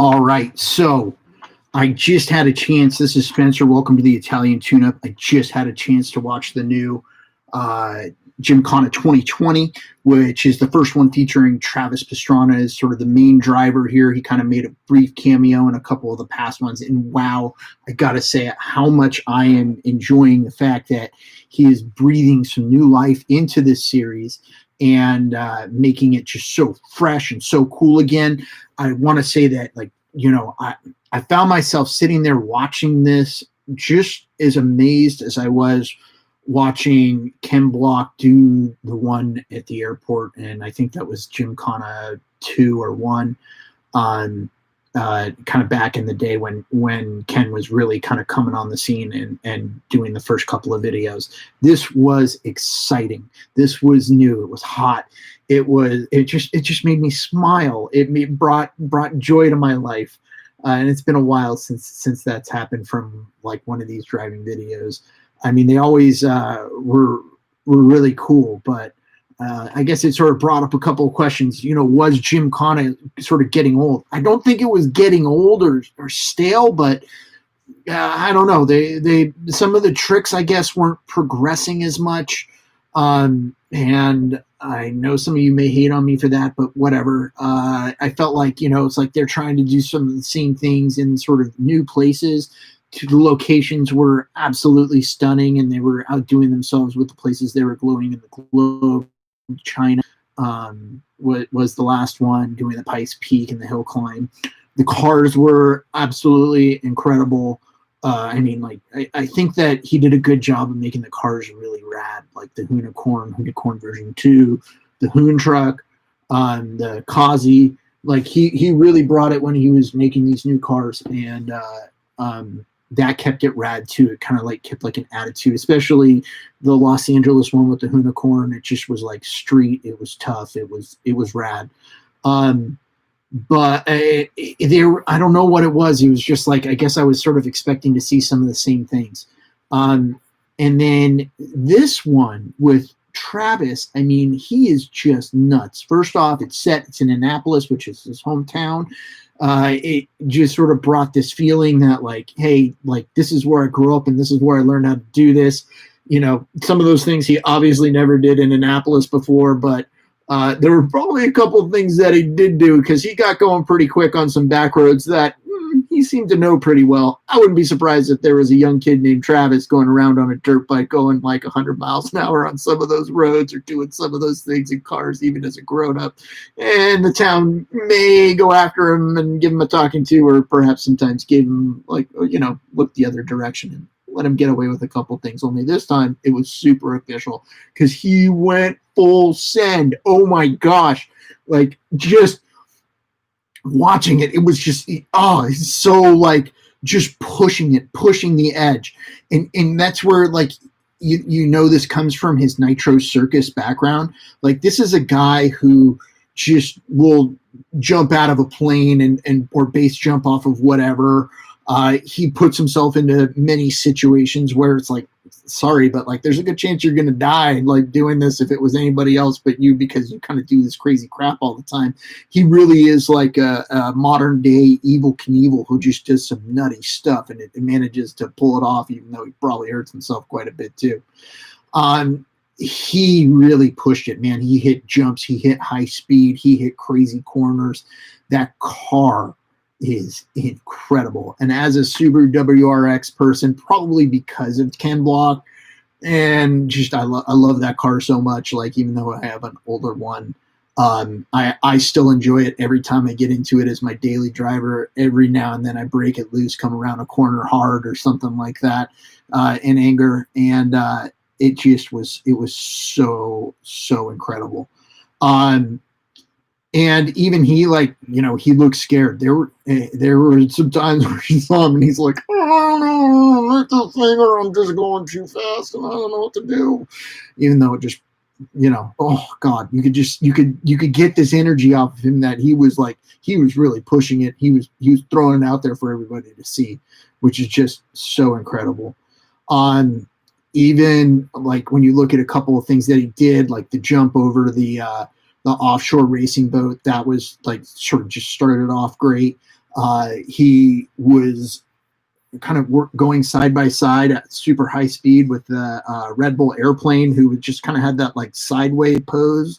All right, so I just had a chance. This is Spencer. Welcome to the Italian Tune-Up. I just had a chance to watch the new Gymkhana 2020, which is the first one featuring Travis Pastrana as sort of the main driver here. He kind of made a brief cameo in a couple of the past ones. And wow, I got to say how much I am enjoying the fact that he is breathing some new life into this series and making it just so fresh and so cool again. I want to say that, like, I found myself sitting there watching this just as amazed as I was watching Ken Block do the one at the airport, and I think that was Gymkhana 2 or 1, kind of back in the day when Ken was really kind of coming on the scene and doing the first couple of videos. This was exciting. This was new. It was hot. It just made me smile. It brought joy to my life. And it's been a while since that's happened from like one of these driving videos. I mean, they always were really cool, but I guess it sort of brought up a couple of questions. Was Gymkhana sort of getting old? I don't think it was getting old or stale, but I don't know. They some of the tricks, I guess, weren't progressing as much. And I know some of you may hate on me for that, but whatever. I felt like, it's like they're trying to do some of the same things in sort of new places. The locations were absolutely stunning, and they were outdoing themselves with the places they were glowing in the globe. China was the last one, doing the Pikes Peak and the hill climb. The cars were absolutely incredible. I think that he did a good job of making the cars really rad, like the Hoonigan version 2, the Hoon truck, the Kazi. Like he really brought it when he was making these new cars, and that kept it rad too. It kind of like kept like an attitude, especially the Los Angeles one with the Hoonigan. It just was like street. It was tough. It was rad. But I don't know what it was. It was just like, I guess I was sort of expecting to see some of the same things. And then this one with Travis, I mean, he is just nuts. First off, it's in Annapolis, which is his hometown. It just sort of brought this feeling that, like, hey, like, this is where I grew up and this is where I learned how to do this. Some of those things he obviously never did in Annapolis before, but there were probably a couple of things that he did do, because he got going pretty quick on some back roads that he seemed to know pretty well. I wouldn't be surprised if there was a young kid named Travis going around on a dirt bike going like 100 miles an hour on some of those roads, or doing some of those things in cars even as a grown-up. And the town may go after him and give him a talking to, or perhaps sometimes gave him, like, look the other direction and let him get away with a couple things. Only this time it was super official, because he went full send. Oh my gosh. Like, just watching it, it was just, it's so like just pushing the edge. And that's where, like, this comes from his Nitro Circus background. Like, this is a guy who just will jump out of a plane and or base jump off of whatever. He puts himself into many situations where it's like, sorry, but like, there's a good chance you're going to die, like, doing this if it was anybody else but you, because you kind of do this crazy crap all the time. He really is like a modern day Evel Knievel who just does some nutty stuff, and it manages to pull it off, even though he probably hurts himself quite a bit too. He really pushed it, man. He hit jumps, he hit high speed, he hit crazy corners. That car is incredible. And as a Subaru WRX person, probably because of Ken Block, and just I love that car so much. Like, even though I have an older one, I still enjoy it every time I get into it as my daily driver. Every now and then I break it loose, come around a corner hard or something like that, in anger, and it was so incredible. And even he, like, he looked scared. There were some times where he saw him and he's like, I don't know, like this thing, or I'm just going too fast and I don't know what to do. Even though it just, oh God, you could get this energy off of him that he was really pushing it. He was throwing it out there for everybody to see, which is just so incredible. Even like when you look at a couple of things that he did, like the jump over to the offshore racing boat, that was like sort of just started off great. He was kind of going side by side at super high speed with the Red Bull airplane, who just kind of had that like sideways pose,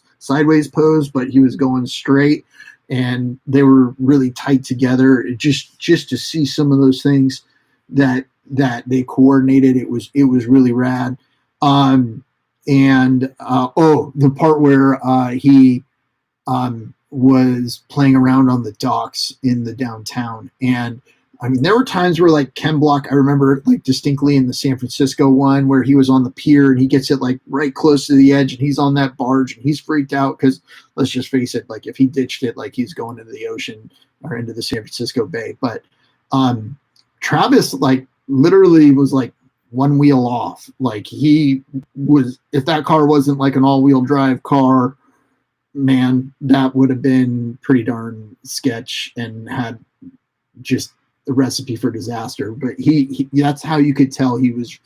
but he was going straight, and they were really tight together. Just to see some of those things that they coordinated, it was really rad. The part where he was playing around on the docks in the downtown. And I mean, there were times where like Ken Block, I remember like distinctly in the San Francisco one where he was on the pier and he gets it like right close to the edge and he's on that barge and he's freaked out because let's just face it, like if he ditched it, like he's going into the ocean or into the San Francisco Bay. But Travis like literally was like one wheel off. Like he was, if that car wasn't like an all-wheel drive car, man, that would have been pretty darn sketch and had just a recipe for disaster. But he that's how you could tell he was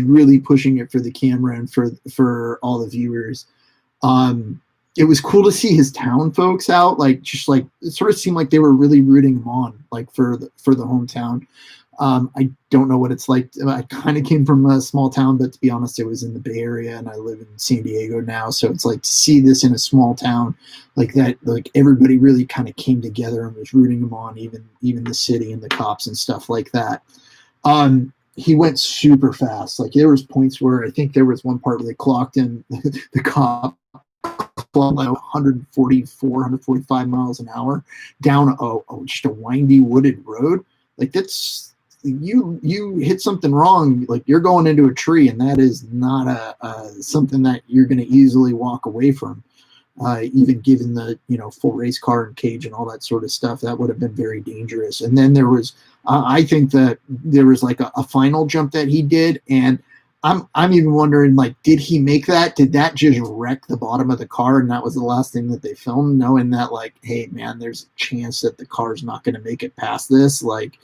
really pushing it for the camera and for all the viewers. It was cool to see his town folks out, like just like it sort of seemed like they were really rooting him on, like for the hometown. I don't know what it's like. I kind of came from a small town, but to be honest, it was in the Bay Area and I live in San Diego now. So it's like to see this in a small town like that, like everybody really kind of came together and was rooting him on, even the city and the cops and stuff like that. He went super fast. Like there was points where I think there was one part where they clocked him, the cop clocked like 144, 145 miles an hour down just a windy wooded road. Like that's, you hit something wrong, like you're going into a tree, and that is not something that you're going to easily walk away from. Even given the full race car and cage and all that sort of stuff, that would have been very dangerous. And then there was, I think that there was like a final jump that he did, and I'm even wondering, like, did he make that? Did that just wreck the bottom of the car, and that was the last thing that they filmed, knowing that, like, hey, man, there's a chance that the car's not going to make it past this? Like,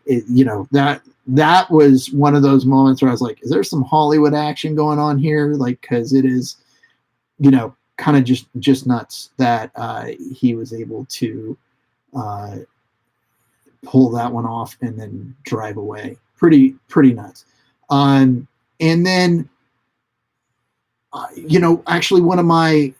that was one of those moments where I was like, is there some Hollywood action going on here? Like, because it is, kind of just nuts that he was able to pull that one off and then drive away. Pretty nuts. And then, actually one of my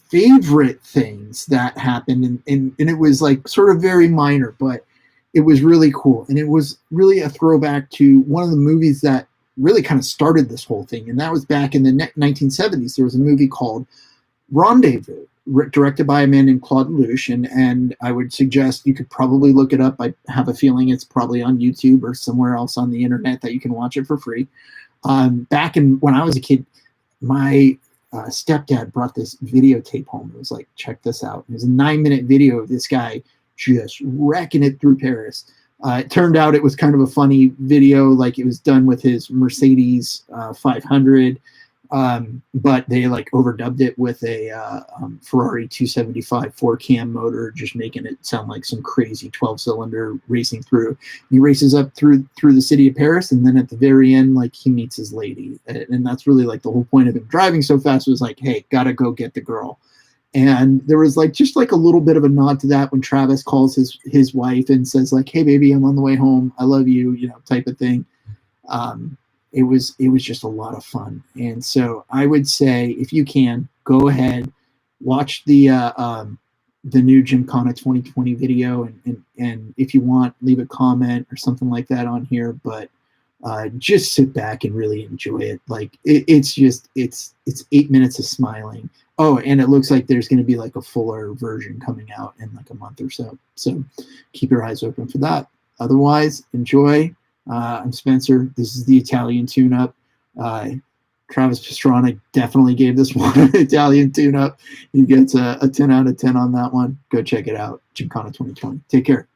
favorite things that happened, and it was like sort of very minor, but it was really cool. And it was really a throwback to one of the movies that really kind of started this whole thing. And that was back in the 1970s. There was a movie called Rendezvous, directed by a man named Claude Lelouch, and I would suggest you could probably look it up. I have a feeling it's probably on YouTube or somewhere else on the internet that you can watch it for free. Back when I was a kid, my stepdad brought this videotape home. It was like, check this out. It was a 9-minute video of this guy just wrecking it through Paris. It turned out it was kind of a funny video, like it was done with his Mercedes 500, but they like overdubbed it with a Ferrari 275 4-cam motor, just making it sound like some crazy 12-cylinder racing through. He races up through the city of Paris, and then at the very end, like he meets his lady, and that's really like the whole point of him driving so fast was like, hey, gotta go get the girl. And there was like just like a little bit of a nod to that when Travis calls his wife and says like, hey baby, I'm on the way home, I love you, type of thing. It was just a lot of fun. And so I would say, if you can, go ahead, watch the new Gymkhana 2020 video, and if you want, leave a comment or something like that on here. But just sit back and really enjoy it. Like it's 8 minutes of smiling. Oh, and it looks like there's going to be like a fuller version coming out in like a month or so. So keep your eyes open for that. Otherwise, enjoy. I'm Spencer. This is the Italian Tune-Up. Travis Pastrana definitely gave this one an Italian Tune-Up. He gets a 10 out of 10 on that one. Go check it out. Gymkhana 2020. Take care.